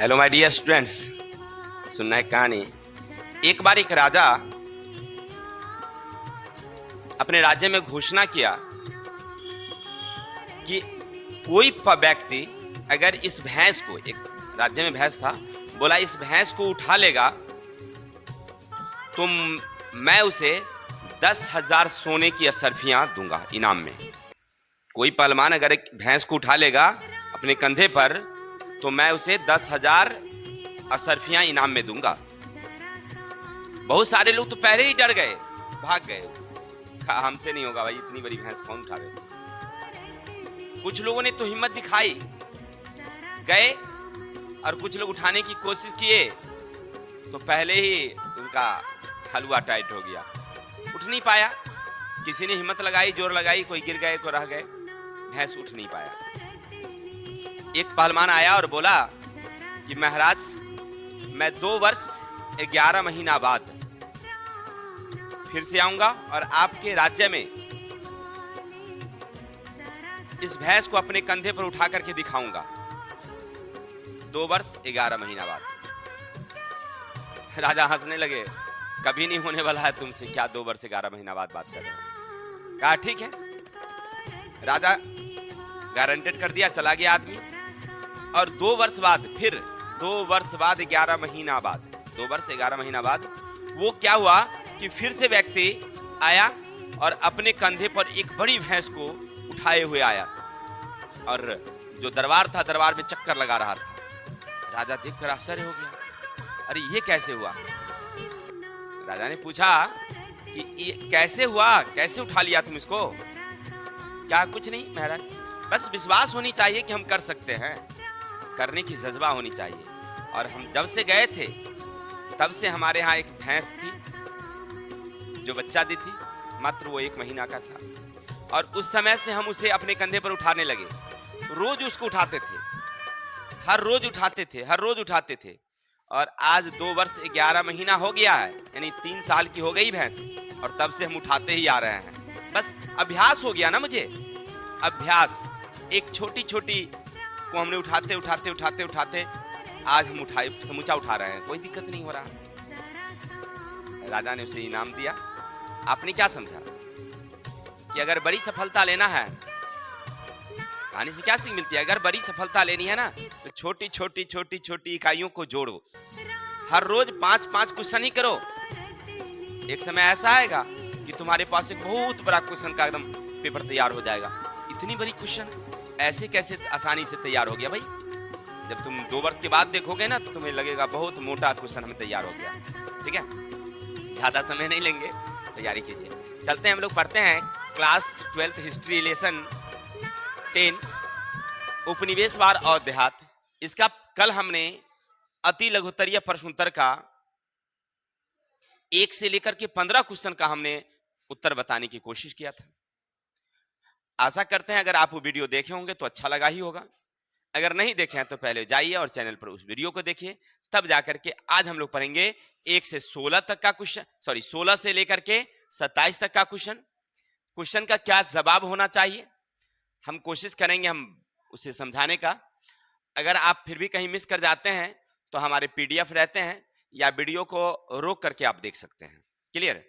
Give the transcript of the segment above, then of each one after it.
Hello my dear students, सुनना है कहानी। एक बार एक राजा अपने राज्य में घोषणा किया कि कोई व्यक्ति अगर इस भैंस को, एक राज्य में भैंस था, बोला इस भैंस को उठा लेगा तो मैं उसे 10,000 सोने की असरफियां दूंगा इनाम में। कोई पहलवान अगर एक भैंस को उठा लेगा अपने कंधे पर तो मैं उसे 10,000 असरफियां इनाम में दूंगा। बहुत सारे लोग तो पहले ही डर गए, भाग गए, कहा हमसे नहीं होगा भाई, इतनी बड़ी भैंस कौन उठावे। कुछ लोगों ने तो हिम्मत दिखाई, गए, और कुछ लोग उठाने की कोशिश किए तो पहले ही उनका हलवा टाइट हो गया, उठ नहीं पाया। किसी ने हिम्मत लगाई, जोर लगाई, कोई गिर गए, कोई रह गए, भैंस उठ नहीं पाया। एक पहलवान आया और बोला कि महाराज, मैं 2 वर्ष 11 महीना बाद फिर से आऊंगा और आपके राज्य में इस भैंस को अपने कंधे पर उठा करके दिखाऊंगा। 2 वर्ष 11 महीना बाद। राजा हंसने लगे, कभी नहीं होने वाला है तुमसे, क्या 2 वर्ष 11 महीना बाद बात कर रहे हो। कहा ठीक है। राजा गारंटेड कर दिया, चला गया आदमी। और 2 वर्ष बाद, फिर 2 वर्ष बाद 11 महीना बाद, 2 वर्ष 11 महीना बाद वो क्या हुआ कि फिर से व्यक्ति आया और अपने कंधे पर एक बड़ी भैंस को उठाए हुए आया और जो दरबार था, दरबार में चक्कर लगा रहा था। राजा देखकर आश्चर्य हो गया, अरे ये कैसे हुआ। राजा ने पूछा कि ये कैसे हुआ, कैसे उठा लिया तुम इसको। क्या कुछ नहीं महाराज, बस विश्वास होनी चाहिए कि हम कर सकते हैं, करने की जज्बा होनी चाहिए। और हम जब से गए थे तब से हमारे यहाँ एक भैंस थी जो बच्चा दी थी, मात्र वो 1 महीना का था, और उस समय से हम उसे अपने कंधे पर उठाने लगे। रोज उसको उठाते थे, हर रोज उठाते थे, हर रोज उठाते थे। और आज 2 वर्ष 11 महीना हो गया है, यानी 3 साल की हो गई भैंस, और तब से हम उठाते ही आ रहे हैं। बस अभ्यास हो गया ना मुझे, अभ्यास। एक छोटी छोटी को हमने उठाते उठाते उठाते उठाते आज हम उठाए, समूचा उठा रहे हैं, कोई दिक्कत नहीं हो रहा। राजा ने उसे इनाम दिया। आपने क्या समझा कि अगर बड़ी सफलता लेना है, कहानी से क्या सीख मिलती है, अगर बड़ी सफलता लेनी है ना तो छोटी छोटी छोटी छोटी इकाइयों को जोड़ो। हर रोज 5-5 क्वेश्चन ही करो। एक समय ऐसा आएगा कि तुम्हारे पास एक बहुत बड़ा क्वेश्चन का एकदम पेपर तैयार हो जाएगा। इतनी बड़ी क्वेश्चन ऐसे कैसे आसानी से तैयार हो गया भाई। जब तुम 2 वर्ष के बाद देखोगे ना तो तुम्हें लगेगा बहुत मोटा क्वेश्चन हमें तैयार हो गया। ठीक है, ज्यादा समय नहीं लेंगे, तैयारी कीजिए। चलते हैं, हम लोग पढ़ते हैं क्लास 12 हिस्ट्री लेसन 10 उपनिवेशवाद और देहात। इसका कल हमने अति लघुत्तरीय प्रश्नोत्तर का 1 से लेकर के 15 क्वेश्चन का हमने उत्तर बताने की कोशिश किया था। आशा करते हैं अगर आप वो वीडियो देखे होंगे तो अच्छा लगा ही होगा। अगर नहीं देखे हैं तो पहले जाइए और चैनल पर उस वीडियो को देखिए, तब जाकर के आज हम लोग पढ़ेंगे 1 से 16 तक का क्वेश्चन, 16 से लेकर के 27 तक का क्वेश्चन। क्वेश्चन का क्या जवाब होना चाहिए हम कोशिश करेंगे हम उसे समझाने का। अगर आप फिर भी कहीं मिस कर जाते हैं तो हमारे PDF रहते हैं, या वीडियो को रोक करके आप देख सकते हैं। क्लियर?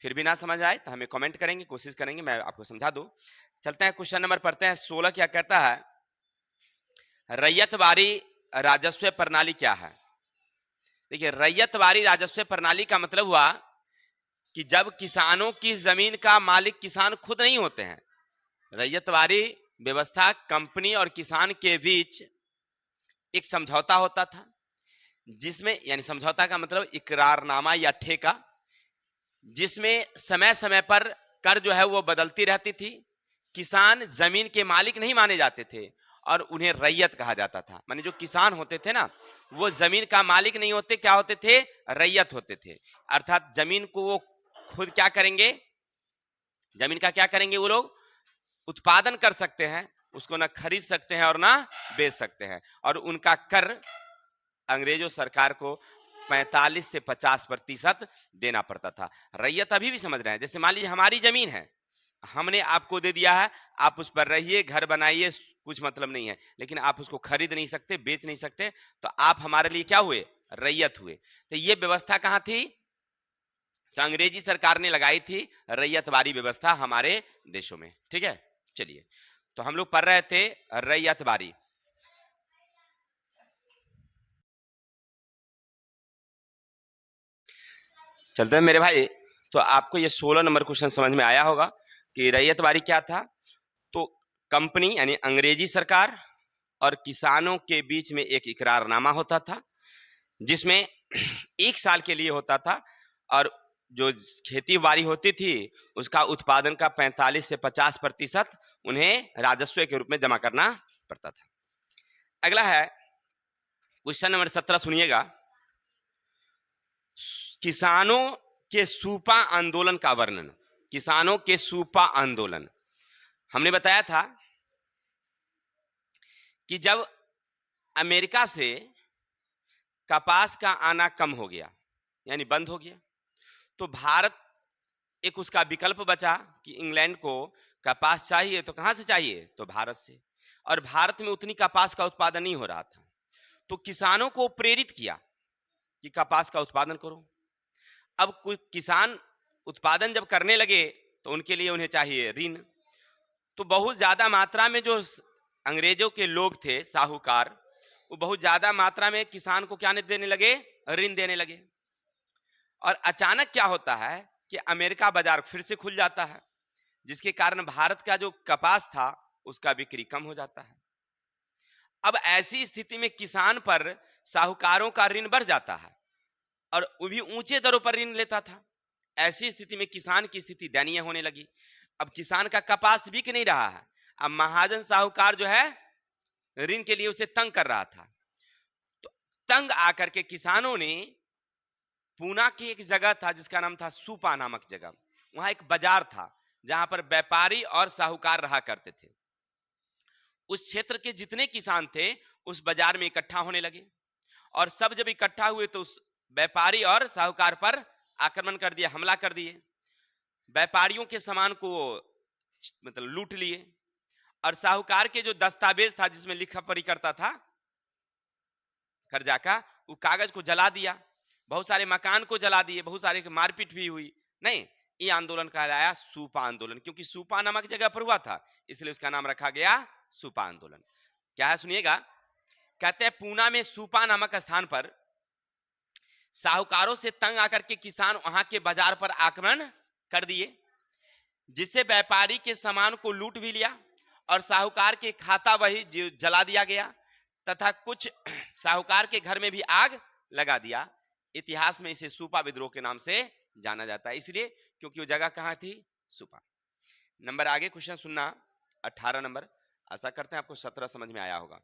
फिर भी ना समझ आए तो हमें कमेंट करेंगे, कोशिश करेंगे मैं आपको समझा दूं। चलते हैं, क्वेश्चन नंबर पढ़ते हैं। 16 क्या कहता है, रैयतवारी राजस्व प्रणाली क्या है। देखिए, रैयतवारी राजस्व प्रणाली का मतलब हुआ कि जब किसानों की जमीन का मालिक किसान खुद नहीं होते हैं। रैयतवारी व्यवस्था कंपनी और किसान के बीच एक समझौता होता था, जिसमें, यानी समझौता का मतलब इकरारनामा या ठेका, जिसमें समय समय पर कर जो है वो बदलती रहती थी। किसान जमीन के मालिक नहीं माने जाते थे और उन्हें रैयत कहा जाता था। माने जो किसान होते थे ना, वो जमीन का मालिक नहीं होते, क्या होते थे, रैयत होते थे। अर्थात जमीन को वो खुद क्या करेंगे, जमीन का क्या करेंगे, वो लोग उत्पादन कर सकते हैं, उसको ना खरीद सकते हैं और ना बेच सकते हैं। और उनका कर अंग्रेजों सरकार को 45 से 50% देना पड़ता था। रैयत अभी भी समझ रहे हैं, जैसे मान लीजिए हमारी जमीन है, हमने आपको दे दिया है, आप उस पर रहिए, घर बनाइए, कुछ मतलब नहीं है, लेकिन आप उसको खरीद नहीं सकते, बेच नहीं सकते, तो आप हमारे लिए क्या हुए? रैयत हुए। तो ये व्यवस्था कहां थी? तो अंग्रेजी सरकार ने लगाई थी रैयतवारी व्यवस्था हमारे देशों में। ठीक है, चलिए, तो हम लोग पढ़ रहे थे रैयतवारी। चलते हैं मेरे भाई, तो आपको ये 16 नंबर क्वेश्चन समझ में आया होगा कि रैयतवारी क्या था। तो कंपनी यानी अंग्रेजी सरकार और किसानों के बीच में एक इकरारनामा होता था, जिसमें 1 साल के लिए होता था, और जो खेती बाड़ी होती थी उसका उत्पादन का 45 से 50% उन्हें राजस्व के रूप में जमा करना पड़ता था। अगला है क्वेश्चन नंबर 17, सुनिएगा। किसानों के सूपा आंदोलन का वर्णन। किसानों के सूपा आंदोलन, हमने बताया था कि जब अमेरिका से कपास का आना कम हो गया, यानी बंद हो गया, तो भारत एक उसका विकल्प बचा कि इंग्लैंड को कपास चाहिए, तो कहां से चाहिए? तो भारत से। और भारत में उतनी कपास का उत्पादन नहीं हो रहा था, तो किसानों को प्रेरित किया कि कपास का उत्पादन करो। अब कोई किसान उत्पादन जब करने लगे तो उनके लिए उन्हें चाहिए ऋण। तो बहुत ज्यादा मात्रा में जो अंग्रेजों के लोग थे, साहूकार, वो बहुत ज्यादा मात्रा में किसान को क्या देने लगे? ऋण देने लगे। और अचानक क्या होता है कि अमेरिका बाजार फिर से खुल जाता है, जिसके कारण भारत का जो कपास था उसका बिक्री कम हो जाता है। अब ऐसी स्थिति में किसान पर साहूकारों का ऋण बढ़ जाता है, और वो भी ऊंचे दरों पर ऋण लेता था। ऐसी स्थिति में किसान की स्थिति दयनीय होने लगी। अब किसान का कपास बिक नहीं रहा है, अब महाजन साहूकार जो है ऋण के लिए उसे तंग कर रहा था। तो तंग आकर के किसानों ने पूना की एक जगह था जिसका नाम था सूपा नामक जगह, वहां एक बाजार था जहां पर व्यापारी और साहूकार रहा करते थे। उस क्षेत्र के जितने किसान थे उस बाजार में इकट्ठा होने लगे, और सब जब इकट्ठा हुए तो उस व्यापारी और साहूकार पर आक्रमण कर दिया, हमला कर दिए। व्यापारियों के सामान को मतलब लूट लिए, और साहूकार के जो दस्तावेज था जिसमें लिखा पढ़ी करता था कर्जा का, वो कागज को जला दिया। बहुत सारे मकान को जला दिए, बहुत सारे की मारपीट भी हुई। नहीं, ये आंदोलन कहलाया सूपा आंदोलन, क्योंकि सूपा नामक जगह पर हुआ था इसलिए उसका नाम रखा गया सूपा आंदोलन। क्या है सुनिएगा। कहते हैं पूना में सूपा नामक स्थान पर साहूकारों से तंग आकर के किसान वहां के बाजार पर आक्रमण कर दिए, जिससे व्यापारी के सामान को लूट भी लिया, और साहूकार के खाता वही जला दिया गया, तथा कुछ साहूकार के घर में भी आग लगा दिया। इतिहास में इसे सूपा विद्रोह के नाम से जाना जाता है, इसलिए क्योंकि वो जगह कहां थी? सूपा। नंबर आगे क्वेश्चन सुनना, 18 नंबर। आशा करते हैं आपको 17 समझ में आया होगा।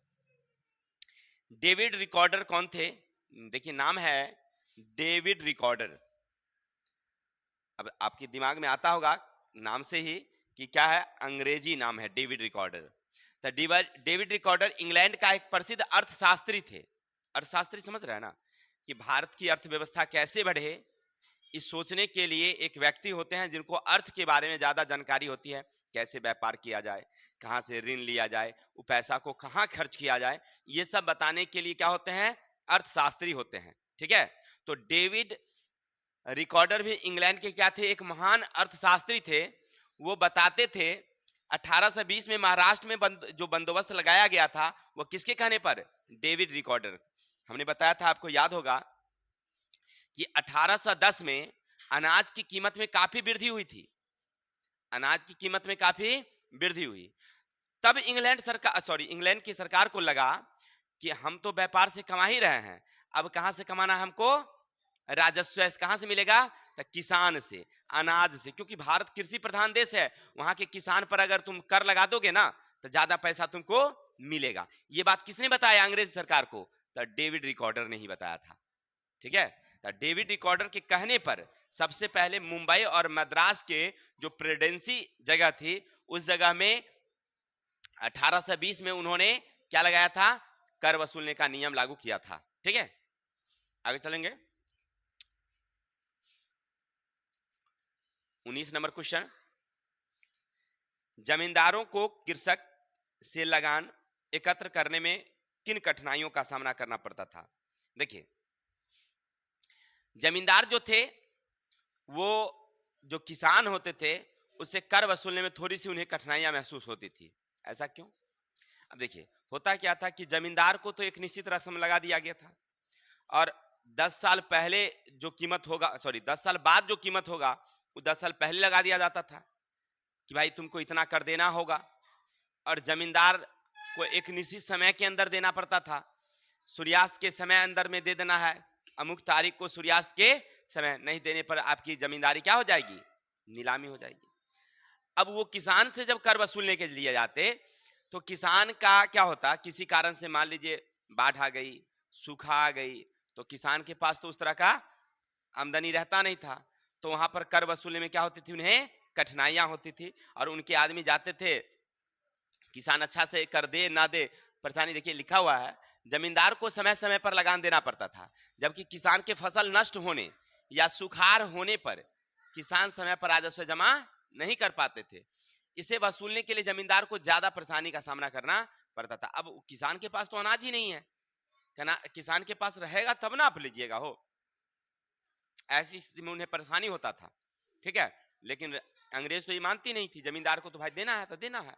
डेविड रिकॉर्डर कौन थे? देखिए नाम है डेविड रिकॉर्डर। अब आपके दिमाग में आता होगा नाम से ही कि क्या है, अंग्रेजी नाम है डेविड रिकॉर्डर। तो डेविड रिकॉर्डर इंग्लैंड का एक प्रसिद्ध अर्थशास्त्री थे। अर्थशास्त्री समझ रहे हैं ना, कि भारत की अर्थव्यवस्था कैसे बढ़े, इस सोचने के लिए एक व्यक्ति होते हैं जिनको अर्थ के बारे में ज्यादा जानकारी होती है। कैसे व्यापार किया जाए, कहां से ऋण लिया जाए, वो पैसा को कहां खर्च किया जाए, ये सब बताने के लिए क्या होते हैं? अर्थशास्त्री होते हैं। ठीक है, तो डेविड रिकॉर्डर भी इंग्लैंड के क्या थे? एक महान अर्थशास्त्री थे। वो बताते थे 1820 में महाराष्ट्र में जो बंदोबस्त लगाया गया था वो किसके कहने पर? David recorder. हमने बताया था, आपको याद होगा कि 1810 में अनाज की कीमत में काफी वृद्धि हुई थी। अनाज की कीमत में काफी वृद्धि हुई। तब इंग्लैंड की सरकार को लगा कि हम तो व्यापार से कमा ही रहे हैं, अब कहां से कमाना है हमको? राजस्व कहां से मिलेगा? तो किसान से, अनाज से, क्योंकि भारत कृषि प्रधान देश है। वहां के किसान पर अगर तुम कर लगा दोगे ना तो ज्यादा पैसा तुमको मिलेगा। ये बात किसने बताया अंग्रेज सरकार को? तो डेविड रिकॉर्डर ने ही बताया था। ठीक है, तो डेविड रिकॉर्डर के कहने पर सबसे पहले मुंबई और मद्रास के जो प्रेसिडेंसी जगह थी उस जगह में 1820 में उन्होंने क्या लगाया था? कर वसूलने का नियम लागू किया था। ठीक है, आगे चलेंगे। 19 नंबर क्वेश्चन। जमींदारों को कृषक से लगान एकत्र करने में किन कठिनाइयों का सामना करना पड़ता था? देखिए, जमींदार जो थे वो जो किसान होते थे उससे कर वसूलने में थोड़ी सी उन्हें कठिनाइयां महसूस होती थी। ऐसा क्यों? अब देखिए, होता क्या था कि जमींदार को तो एक निश्चित रकम लगा दिया गया था और 10 साल पहले जो कीमत होगा, सॉरी 10 साल बाद जो कीमत होगा वो 10 साल पहले लगा दिया जाता था कि भाई तुमको इतना कर देना होगा। और जमींदार को एक निश्चित समय के अंदर देना पड़ता था। सूर्यास्त के समय अंदर में दे देना है, अमुक तारीख को सूर्यास्त के समय, नहीं देने पर आपकी जमींदारी क्या हो जाएगी? नीलामी हो जाएगी। अब वो किसान से जब कर वसूलने के लिए जाते तो किसान का क्या होता, किसी कारण से मान लीजिए बाढ़ आ गई, सूखा आ गई, तो किसान के पास तो उस तरह का आमदनी रहता नहीं था, तो वहां पर कर वसूलने में क्या होती थी, उन्हें कठिनाइयां होती थी और उनके आदमी जाते थे, किसान अच्छा से कर दे ना दे परेशानी। देखिए लिखा हुआ है, जमींदार को समय समय पर लगान देना पड़ता था, जबकि किसान के फसल नष्ट होने या सुखाड़ होने पर किसान समय पर राजस्व जमा नहीं कर पाते थे। इसे वसूलने के लिए जमींदार को ज्यादा परेशानी का सामना करना पड़ता था। अब किसान के पास तो अनाज ही नहीं है, किसान के पास रहेगा तब ना आप लीजिएगा हो, ऐसी स्थिति में उन्हें परेशानी होता था। ठीक है, लेकिन अंग्रेज तो ये मानती नहीं थी, जमींदार को तो भाई देना है तो देना है।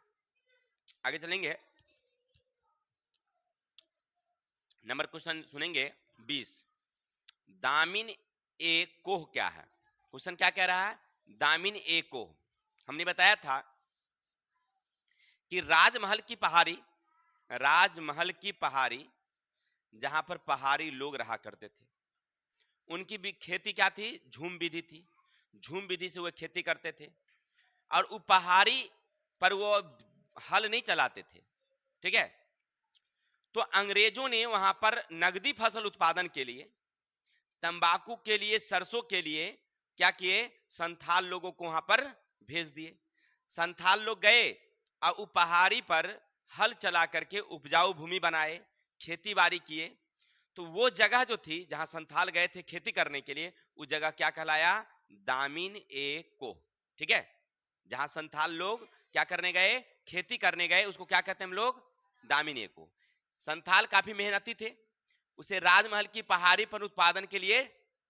आगे चलेंगे, नंबर क्वेश्चन सुनेंगे 20। दामिन ए कोह क्या है? क्वेश्चन क्या कह रहा है? दामिन ए कोह। हमने बताया था कि राजमहल की पहाड़ी जहां पर पहाड़ी लोग रहा करते थे, उनकी भी खेती क्या थी? झूम विधि थी। झूम विधि से वो खेती करते थे और वो पहाड़ी पर वो हल नहीं चलाते थे। ठीक है, तो अंग्रेजों ने वहां पर नगदी फसल उत्पादन के लिए, तंबाकू के लिए, सरसों के लिए क्या किए? संथाल लोगों को वहां पर भेज दिए। संथाल लोग गए और वो पहाड़ी पर हल चला करके उपजाऊ भूमि बनाए, खेती बाड़ी किए। तो वो जगह जो थी जहां संथाल गए थे खेती करने के लिए, उस जगह क्या कहलाया? दामिन ए कोह। ठीक है, जहां संथाल लोग क्या करने गए? खेती करने गए, उसको क्या कहते हैं हम लोग? दामिन ए कोह। संथाल काफी मेहनती थे, उसे राजमहल की पहाड़ी पर उत्पादन के लिए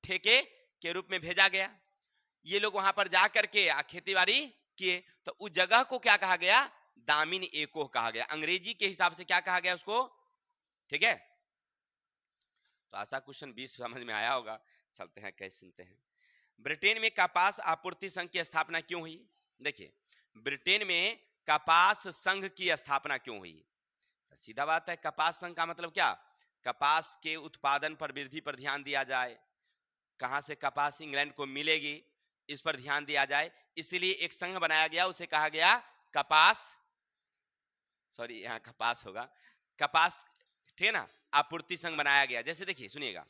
ठेके के रूप में भेजा गया। ये लोग वहां पर जाकर के खेती बाड़ी किए, तो उस जगह को क्या कहा गया? दामिन ए कोह कहा गया। अंग्रेजी के हिसाब से क्या कहा गया उसको? ठीक है, तो आशा क्वेश्चन 20 समझ में आया होगा। चलते हैं, कैसे सुनते हैं। ब्रिटेन में कपास आपूर्ति संघ की स्थापना क्यों हुई? देखिए, ब्रिटेन में कपास संघ की स्थापना क्यों हुई? तो सीधा बात है, कपास संघ का मतलब क्या? कपास के उत्पादन पर वृद्धि पर ध्यान दिया जाए, कहां से कपास इंग्लैंड को मिलेगी इस पर ध्यान दिया जाए, इसलिए एक संघ बनाया गया, उसे कहा गया कपास, सॉरी यहाँ कपास होगा, कपास, ठीक है ना, आपूर्ति संघ बनाया गया। जैसे देखिए सुनिएगा,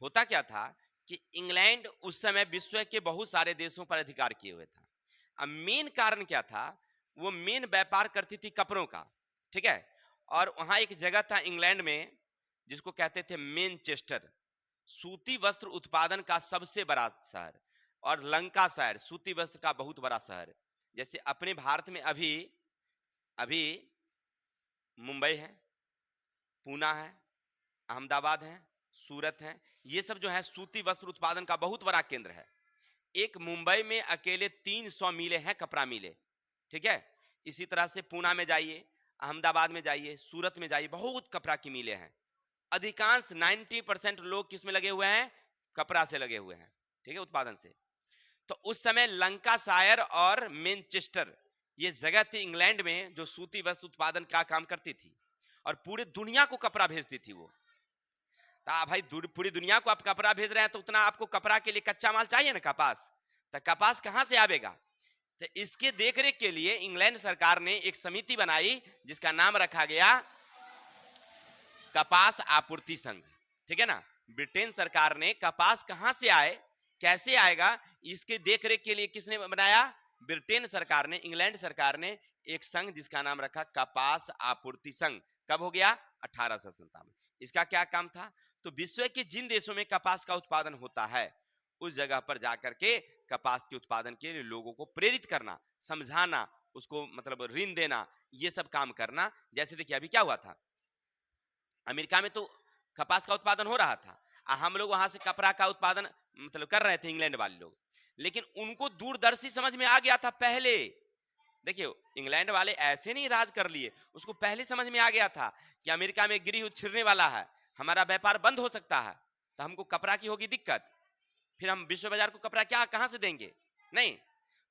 होता क्या था कि इंग्लैंड उस समय विश्व के बहुत सारे देशों पर अधिकार किए हुए था। अब मेन कारण क्या था? वो मेन व्यापार करती थी कपड़ों का। ठीक है, और वहां एक जगह था इंग्लैंड में जिसको कहते थे मैनचेस्टर, सूती वस्त्र उत्पादन का सबसे बड़ा शहर, और लंका शहर सूती वस्त्र का बहुत बड़ा शहर। जैसे अपने भारत में अभी अभी मुंबई है, पूना है, अहमदाबाद है, सूरत है, ये सब जो है सूती वस्त्र उत्पादन का बहुत बड़ा केंद्र है। एक मुंबई में अकेले 300 मिले हैं, कपड़ा मिले। ठीक है, इसी तरह से पूना में जाइए, अहमदाबाद में जाइए, सूरत में जाइए, बहुत कपड़ा की मिले हैं। अधिकांश 90% लोग किस में लगे हुए हैं? कपड़ा से लगे हुए हैं। ठीक है, उत्पादन से। तो उस समय लंकाशायर और मैनचेस्टर ये जगह थी इंग्लैंड में जो सूती वस्त्र उत्पादन का काम करती थी और पूरी दुनिया को कपड़ा भेजती थी वो। भाई पूरी दुनिया को आप कपड़ा भेज रहे हैं तो उतना आपको कपड़ा के लिए कच्चा माल चाहिए ना, कपास। तो कपास कहां से आवेगा? तो इसके देखरेख के लिए इंग्लैंड सरकार ने एक समिति बनाई जिसका नाम रखा गया कपास आपूर्ति संघ। ठीक है ना, ब्रिटेन सरकार ने कपास कहां से आए, कैसे आएगा, इसके देखरेख के लिए किसने बनाया? ब्रिटेन सरकार ने, इंग्लैंड सरकार ने एक संघ जिसका नाम रखा कपास आपूर्ति संघ। कब हो गया? 1857। इसका क्या काम था? तो विश्व के जिन देशों में कपास का उत्पादन होता है उस जगह पर जाकर के कपास के उत्पादन के लिए लोगों को प्रेरित करना, समझाना, उसको मतलब ऋण देना, ये सब काम करना। जैसे देखिए अभी क्या हुआ था, अमेरिका में तो कपास का उत्पादन हो रहा था, हम लोग वहां से कपड़ा का उत्पादन मतलब कर रहे थे, इंग्लैंड वाले लोग। लेकिन उनको दूरदर्शी समझ में आ गया था पहले। देखिए इंग्लैंड वाले ऐसे नहीं राज कर लिए, उसको पहले समझ में आ गया था कि अमेरिका में गृह युद्ध छिड़ने वाला है, हमारा व्यापार बंद हो सकता है, तो हमको कपड़ा की होगी दिक्कत, फिर हम विश्व बाजार को कपड़ा क्या कहां से देंगे, नहीं।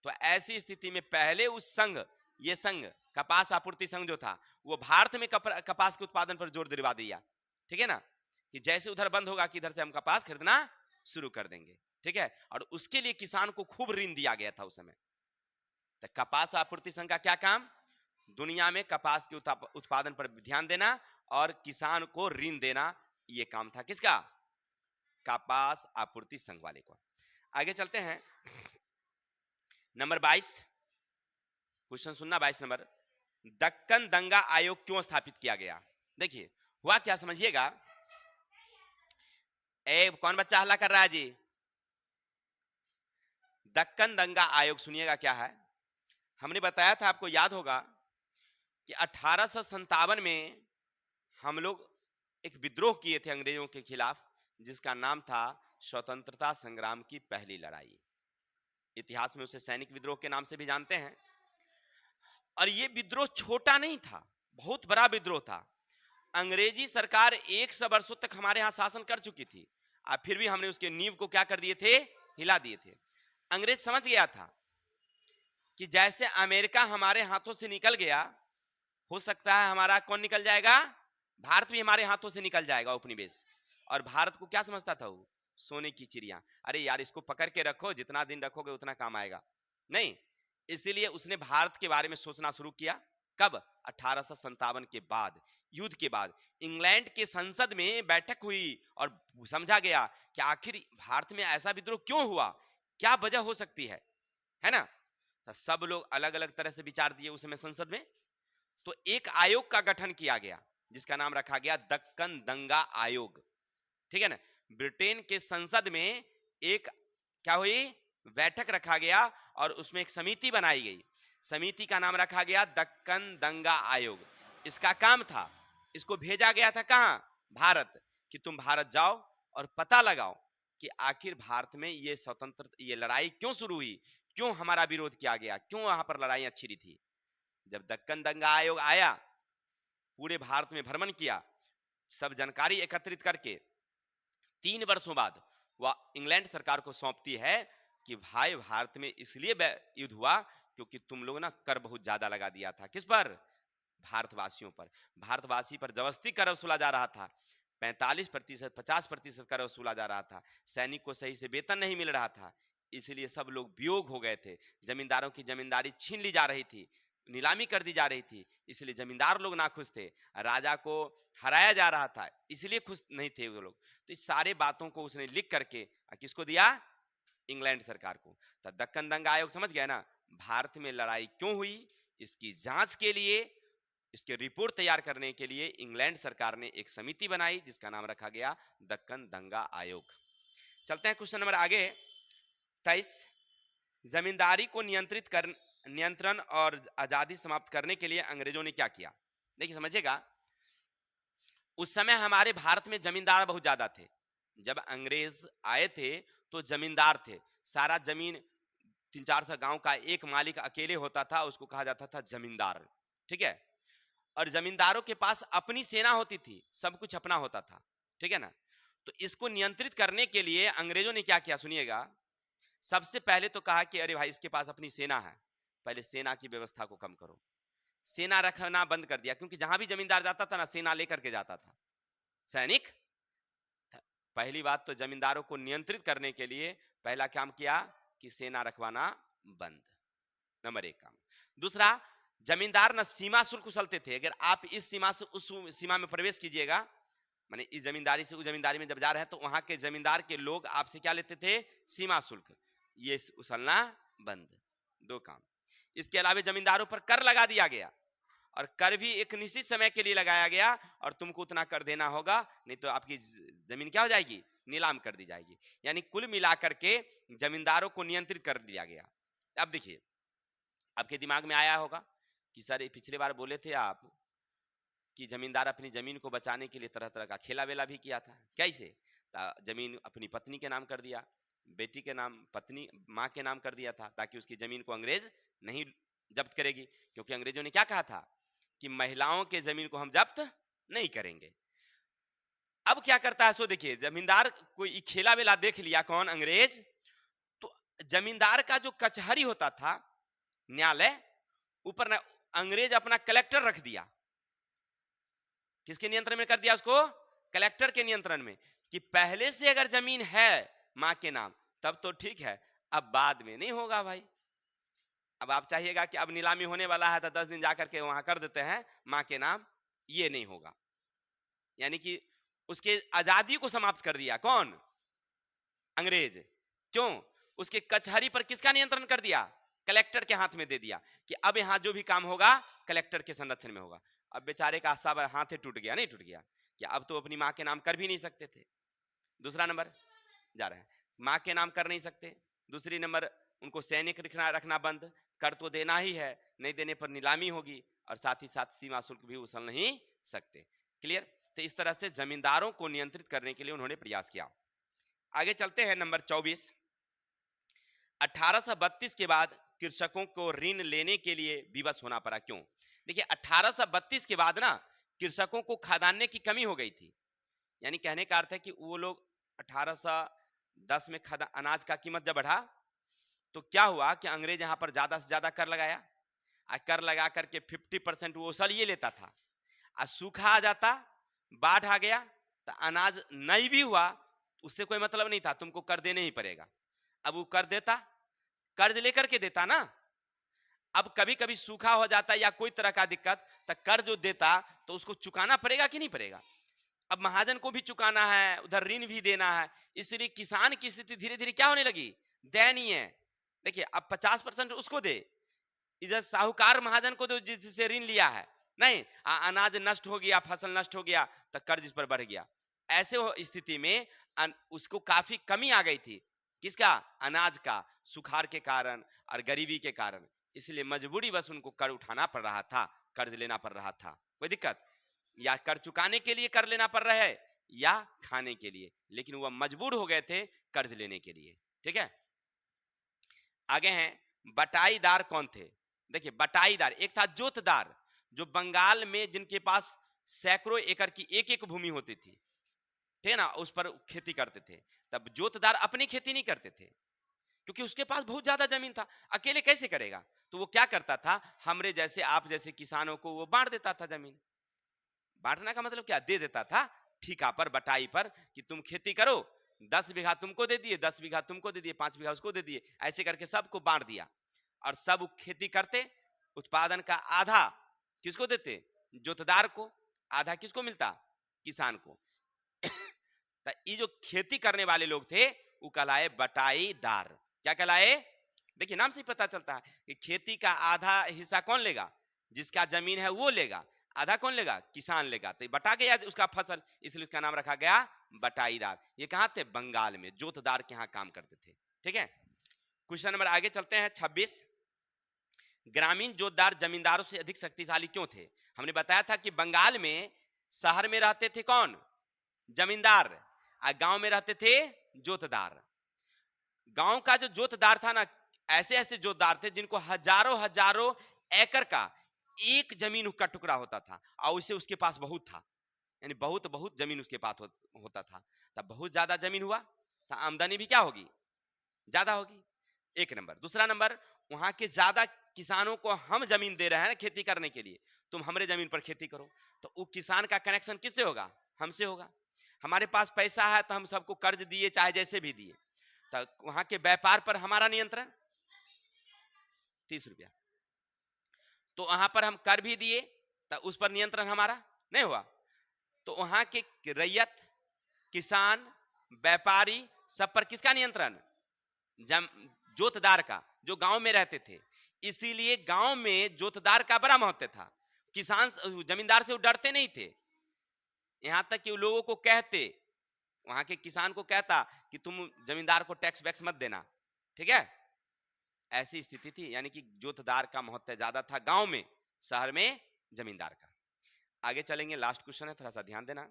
तो ऐसी स्थिति में पहले उस संघ, ये संघ कपास आपूर्ति संघ जो था, वो भारत में कपास के उत्पादन पर जोर दिलवा दिया, ठीक है ना, कि जैसे उधर बंद होगा कि इधर से हम कपास खरीदना शुरू कर देंगे, ठीक है। और उसके लिए किसान को खूब ऋण दिया गया था उस समय। तो कपास आपूर्ति संघ का क्या काम, दुनिया में कपास के उत्पादन पर ध्यान देना और किसान को ऋण देना, ये काम था किसका, कपास आपूर्ति संघ वाले को। आगे चलते हैं, नंबर 22 क्वेश्चन सुनना, 22 नंबर, दक्कन दंगा आयोग क्यों स्थापित किया गया। देखिए हुआ क्या समझिएगा, कौन बच्चा हल्ला कर रहा है जी, दक्कन दंगा आयोग सुनिएगा क्या है। हमने बताया था, आपको याद होगा कि 1857 में हम लोग एक विद्रोह किए थे अंग्रेजों के खिलाफ, जिसका नाम था स्वतंत्रता संग्राम की पहली लड़ाई। इतिहास में उसे सैनिक विद्रोह के नाम से भी जानते हैं। और ये विद्रोह छोटा नहीं था, बहुत बड़ा विद्रोह था। अंग्रेजी सरकार 100 वर्षों तक हमारे यहां शासन कर चुकी थी, और फिर भी हमने उसके नींव को क्या कर दिए थे, हिला दिए थे। अंग्रेज समझ गया था कि जैसे अमेरिका हमारे हाथों से निकल गया, हो सकता है हमारा कौन निकल जाएगा, भारत भी हमारे हाथों से निकल जाएगा उपनिवेश। और भारत को क्या समझता था वो, सोने की चिड़िया, अरे यार इसको पकड़ के रखो, जितना दिन रखोगे उतना काम आएगा, नहीं। इसीलिए उसने भारत के बारे में सोचना शुरू किया। कब, 1857 के बाद, युद्ध के बाद इंग्लैंड के संसद में बैठक हुई और समझा गया कि आखिर भारत में ऐसा विद्रोह क्यों हुआ, क्या वजह हो सकती है ना। तो सब लोग अलग अलग तरह से विचार दिए उस समय संसद में। तो एक आयोग का गठन किया गया जिसका नाम रखा गया दक्कन दंगा आयोग, ठीक है ना। ब्रिटेन के संसद में एक क्या हुई, बैठक रखा गया और उसमें एक समिति बनाई गई। समिति का नाम रखा गया दक्कन दंगा आयोग। इसका काम था, इसको भेजा गया था कहां, भारत, कि तुम भारत जाओ और पता लगाओ कि आखिर भारत में ये स्वतंत्र, ये लड़ाई क्यों शुरू हुई, क्यों हमारा विरोध किया गया, क्यों वहां पर लड़ाई छिड़ी थी। जब दक्कन दंगा आयोग आया, पूरे भारत में भ्रमण किया, सब जानकारी एकत्रित करके 3 वर्षों बाद वह इंग्लैंड सरकार को सौंपती है कि भाई भारत में इसलिए युद्ध हुआ क्योंकि तुम लोग ना कर बहुत ज्यादा लगा दिया था, किस पर, भारतवासियों पर। भारतवासी पर जबरदस्ती कर वसूला जा रहा था, 45%, 50% कर वसूला जा रहा था, सैनिक को सही से वेतन नहीं मिल रहा था, इसलिए सब लोग वियोग हो गए थे। जमींदारों की जमींदारी छीन ली जा रही थी, नीलामी कर दी जा रही थी, इसलिए जमींदार लोग नाखुश थे। राजा को हराया जा रहा था, इसलिए खुश नहीं थे वो लोग। तो इस सारे बातों को उसने लिख करके किसको दिया, इंग्लैंड सरकार को। तो दक्कन दंगा आयोग समझ गया ना, भारत में लड़ाई क्यों हुई, इसकी जांच के लिए, इसके रिपोर्ट तैयार करने के लिए इंग्लैंड सरकार ने एक समिति बनाई जिसका नाम रखा गया दक्कन दंगा आयोग। चलते हैं क्वेश्चन नंबर आगे 23, जमींदारी को नियंत्रण और आजादी समाप्त करने के लिए अंग्रेजों ने क्या किया। देखिए समझिएगा, उस समय हमारे भारत में जमींदार बहुत ज्यादा थे। जब अंग्रेज आए थे तो जमींदार थे, सारा जमीन 300-400 गांव का एक मालिक अकेले होता था, उसको कहा जाता था जमींदार, ठीक है। और जमींदारों के पास अपनी सेना होती थी, सब कुछ अपना होता था, ठीक है ना। तो इसको नियंत्रित करने के लिए अंग्रेजों ने क्या किया, सुनिएगा। सबसे पहले तो कहा कि अरे भाई इसके पास अपनी सेना है, पहले सेना की व्यवस्था को कम करो। सेना रखना बंद कर दिया, क्योंकि जहां भी जमींदार जाता था ना, सेना लेकर के जाता था, सैनिक। पहली बात तो जमींदारों को नियंत्रित करने के लिए पहला काम किया कि सेना रखवाना बंद, नंबर 1 काम। दूसरा, जमींदार ना सीमा शुल्क उछलते थे, अगर आप इस सीमा से उस सीमा में प्रवेश कीजिएगा, माने इस जमींदारी से उस जमींदारी में जब जा रहे हैं तो वहां के जमींदार के लोग आपसे क्या लेते थे, सीमा शुल्क, ये उछलना बंद, 2 काम। इसके अलावा जमींदारों पर कर लगा दिया गया, और कर भी एक निश्चित समय के लिए लगाया गया, और तुमको उतना कर देना होगा, नहीं तो आपकी जमीन क्या हो जाएगी, नीलाम कर दी जाएगी। यानी कुल मिलाकर के जमींदारों को नियंत्रित कर दिया गया। अब देखिए, आपके दिमाग में आया होगा कि सर ये पिछले बार बोले थे आप कि जमींदार अपनी जमीन को बचाने के लिए तरह तरह का खेला वेला भी किया था। कैसे? जमीन अपनी पत्नी के नाम कर दिया, बेटी के नाम, पत्नी माँ के नाम कर दिया था, ताकि उसकी जमीन को अंग्रेज नहीं जब्त करेगी, क्योंकि अंग्रेजों ने क्या कहा था कि महिलाओं के जमीन को हम जब्त नहीं करेंगे। अब क्या करता है, सो देखिए, जमींदार कोई खेला वेला देख लिया, कौन? अंग्रेज। तो जमींदार का जो कचहरी होता था, न्यायालय, ऊपर ना अंग्रेज अपना कलेक्टर रख दिया। किसके नियंत्रण में कर दिया उसको? कलेक्टर के नियंत्रण में, कि पहले से अगर जमीन है मां के नाम तब तो ठीक है, अब बाद में नहीं होगा भाई। अब आप चाहिएगा कि अब नीलामी होने वाला है तो 10 दिन जाकर के वहां कर देते हैं मां के नाम, ये नहीं होगा। यानी कि उसके आजादी को समाप्त कर दिया कौन? अंग्रेज। क्यों? उसके कचहरी पर किसका नियंत्रण कर दिया? कलेक्टर के हाथ में दे दिया, कि अब यहां जो भी काम होगा कलेक्टर के संरक्षण में होगा। अब बेचारे का सब हाथ टूट गया, नहीं टूट गया? कि अब तो अपनी मां के नाम कर भी नहीं सकते थे। दूसरा नंबर जा रहे हैं, मां के नाम कर नहीं सकते। दूसरी नंबर, उनको सैनिक रखना बंद कर, तो देना ही है, नहीं देने पर नीलामी होगी, और साथ ही साथ सीमा शुल्क भी उछल नहीं सकते। क्लियर? तो इस तरह से जमींदारों को नियंत्रित करने के लिए उन्होंने प्रयास किया। आगे चलते हैं, नंबर 24। 1832 के बाद कृषकों को ऋण लेने के लिए विवश होना पड़ा। क्यों? देखिए, 1832 के बाद ना कृषकों को खाद्यान्न की कमी हो गई थी। यानी कहने का अर्थ है कि वो लोग 1810 में अनाज का कीमत जब बढ़ा, तो क्या हुआ कि अंग्रेज यहां पर ज्यादा से ज्यादा कर लगाया, और कर लगा करके 50% वो उसल ये लेता था। और सूखा आ जाता, बाढ़ आ गया, तो अनाज नहीं भी हुआ, उससे कोई मतलब नहीं था, तुमको कर देने ही पड़ेगा। अब वो कर देता, कर्ज लेकर के देता ना। अब कभी कभी सूखा हो जाता या कोई तरह का दिक्कत, तो कर्ज जो देता तो उसको चुकाना पड़ेगा कि नहीं पड़ेगा? अब महाजन को भी चुकाना है, उधर ऋण भी देना है, इसलिए किसान की स्थिति धीरे धीरे क्या होने लगी? दयनीय है। देखिए, अब 50% उसको दे, इधर साहूकार महाजन को दो जिससे ऋण लिया है, नहीं, अनाज नष्ट हो गया, फसल नष्ट हो गया, तो कर्ज इस पर बढ़ गया। ऐसे स्थिति में उसको काफी कमी आ गई थी। किसका? अनाज का, सुखाड़ के कारण और गरीबी के कारण। इसलिए मजबूरी बस उनको कर उठाना पड़ रहा था, कर्ज लेना पड़ रहा था। कोई दिक्कत? या कर चुकाने के लिए कर लेना पड़ रहा है, या खाने के लिए, लेकिन वह मजबूर हो गए थे कर्ज लेने के लिए। ठीक है, आगे हैं, बटाईदार कौन थे? देखिए, बटाईदार एक था जोतदार, जो बंगाल में जिनके पास सैकड़ों एकड़ की एक एक भूमि होती थी, ठीक है ना, उस पर खेती करते थे। तब जोतदार अपनी खेती नहीं करते थे, क्योंकि उसके पास बहुत ज्यादा जमीन था, अकेले कैसे करेगा? तो वो क्या करता था, हमरे जैसे आप जैसे किसानों को वो बांट देता था जमीन। बांटने का मतलब क्या? दे देता था ठेका पर, बटाई पर, कि तुम खेती करो, 10 बीघा तुमको दे दिए, 10 बीघा तुमको दे दिए, 5 बीघा उसको दे दिए, ऐसे करके सबको बांट दिया। और सब खेती करते, उत्पादन का आधा किसको देते? जोतदार को, आधा किसको मिलता? किसान को। तो ये जो खेती करने वाले लोग थे वो कहलाए बटाईदार। क्या कहलाए? देखिए, नाम से ही पता चलता है कि खेती का आधा हिस्सा कौन लेगा? जिसका जमीन है वो लेगा, आधा कौन लेगा? किसान लेगा। तो बटा गया उसका फसल, इसलिए उसका नाम रखा गया बटाईदार। ये कहां थे? बंगाल में, जोतदार के यहां काम करते थे। ठीक है, क्वेश्चन नंबर आगे चलते हैं, 26। ग्रामीण जोतदार जमींदारों से अधिक शक्तिशाली क्यों थे? हमने बताया था कि बंगाल में शहर में रहते थे कौन? जमींदार, और गांव में रहते थे जोतदार। गांव का जो जोतदार था ना, ऐसे ऐसे जोतदार थे जिनको हजारों हजारों एकड़ का एक जमीन का टुकड़ा होता था, और उसे उसके पास बहुत था, यानी बहुत बहुत जमीन उसके पास होता था। तब बहुत ज्यादा जमीन हुआ तो आमदनी भी क्या होगी? ज्यादा होगी। एक नंबर। दूसरा नंबर, वहां के ज्यादा किसानों को हम जमीन दे रहे हैं ना खेती करने के लिए, तुम हमारे जमीन पर खेती करो, तो वो किसान का कनेक्शन किससे होगा? हमसे होगा। हमारे पास पैसा है तो हम सबको कर्ज दिए, चाहे जैसे भी दिए, तो वहां के व्यापार पर हमारा नियंत्रण 30 रुपया, तो वहां पर हम कर भी दिए तो उस पर नियंत्रण हमारा नहीं हुआ। तो वहां के रैयत, किसान, व्यापारी, सब पर किसका नियंत्रण? जोतदार का, जो गांव में रहते थे। इसीलिए गांव में जोतदार का बड़ा महत्व था। किसान जमींदार से वो डरते नहीं थे, यहां तक कि लोगों को कहते, वहां के किसान को कहता कि तुम जमींदार को टैक्स वैक्स मत देना। ठीक है, ऐसी स्थिति थी। यानी कि जोतदार का महत्व ज्यादा था गांव में, शहर में जमींदार का। आगे चलेंगे, लास्ट क्वेश्चन है, थोड़ा सा ध्यान देना।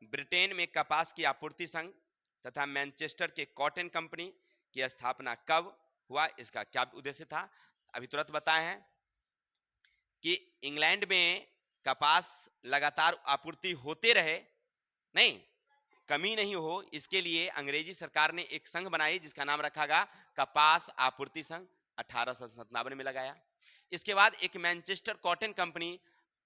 ब्रिटेन में कपास की आपूर्ति संघ तथा मैनचेस्टर के कॉटन कंपनी की स्थापना कब हुआ, इसका क्या उद्देश्य था? अभी तुरंत बताए हैं कि इंग्लैंड में कपास लगातार आपूर्ति होते रहे, नहीं कमी नहीं हो, इसके लिए अंग्रेजी सरकार ने एक संघ बनाई जिसका नाम रखा गया कपास आपूर्ति संघ, 1857 में लगाया। इसके बाद एक मैनचेस्टर कॉटन कंपनी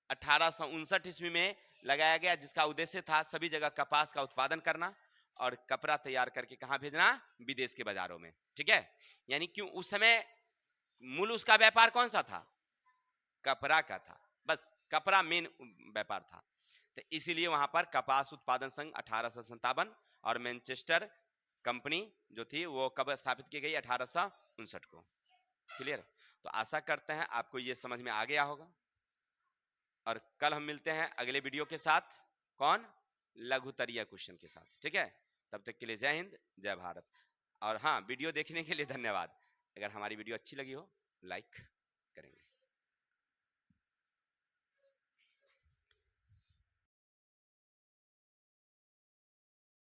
1859 ईस्वी में लगाया गया, जिसका उद्देश्य था सभी जगह कपास का उत्पादन करना और कपड़ा तैयार करके कहां भेजना? विदेश के बाजारों में। ठीक है, यानी कि उस समय मूल उसका व्यापार कौन सा था? कपड़ा का था, बस कपड़ा मेन व्यापार था। तो इसीलिए वहां पर कपास उत्पादन संघ 1857 और मैनचेस्टर कंपनी जो थी वो कब स्थापित की गई? 1859 को। क्लियर? तो आशा करते हैं आपको ये समझ में आ गया होगा, और कल हम मिलते हैं अगले वीडियो के साथ। कौन? लघुतरीय क्वेश्चन के साथ। ठीक है, तब तक के लिए जय हिंद, जय भारत। और हाँ, वीडियो देखने के लिए धन्यवाद। अगर हमारी वीडियो अच्छी लगी हो, लाइक करेंगे।